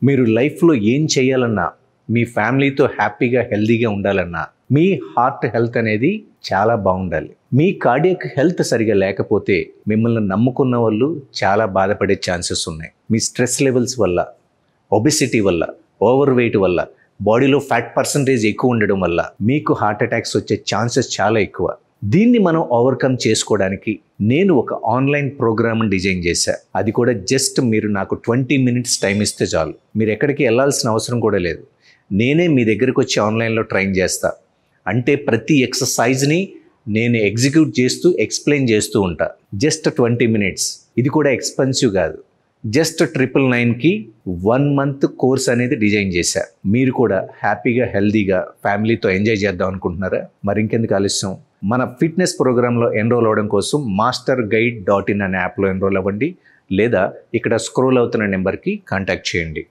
మీరు లైఫ్లో ఏం చేయాలన్నా, మీ ఫ్యామిలీతో హ్యాపీగా హెల్తీగా ఉండాలన్నా, మీ హార్ట్ హెల్త్ అనేది చాలా బాగుండాలి. మీ కార్డియాక్ హెల్త్ సరిగా లేకపోతే మిమ్మల్ని నమ్ముకున్న వాళ్ళు చాలా బాధపడే ఛాన్సెస్ ఉన్నాయి. మీ స్ట్రెస్ లెవెల్స్ వల్ల, ఒబెసిటీ వల్ల, ఓవర్ వెయిట్ వల్ల, బాడీలో ఫ్యాట్ పర్సంటేజ్ ఎక్కువ ఉండడం వల్ల మీకు హార్ట్ అటాక్స్ వచ్చే ఛాన్సెస్ చాలా ఎక్కువ. దీన్ని మనం ఓవర్కమ్ చేసుకోవడానికి నేను ఒక ఆన్లైన్ ప్రోగ్రామ్ని డిజైన్ చేశా. అది కూడా జస్ట్ మీరు నాకు 20 minutes టైం ఇస్తే చాలు. మీరు ఎక్కడికి వెళ్ళాల్సిన అవసరం కూడా లేదు. నేనే మీ దగ్గరికి వచ్చి ఆన్లైన్లో ట్రైన్ చేస్తా. అంటే ప్రతి ఎక్సర్సైజ్ని నేను ఎగ్జిక్యూట్ చేస్తూ ఎక్స్ప్లెయిన్ చేస్తూ ఉంటా. Just 20 minutes. ఇది కూడా ఎక్స్పెన్సివ్ కాదు. జస్ట్ 999కి 1 month కోర్స్ అనేది డిజైన్ చేశా. మీరు కూడా హ్యాపీగా హెల్దీగా ఫ్యామిలీతో ఎంజాయ్ చేద్దాం అనుకుంటున్నారా? మరి ఇంకెందుకు ఆలస్యం? మన ఫిట్నెస్ ప్రోగ్రాంలో ఎన్రోల్ అవ్వడం కోసం masterguide.in అనే యాప్లో ఎన్రోల్ అవ్వండి, లేదా ఇక్కడ స్క్రోల్ అవుతున్న నెంబర్కి కాంటాక్ట్ చేయండి.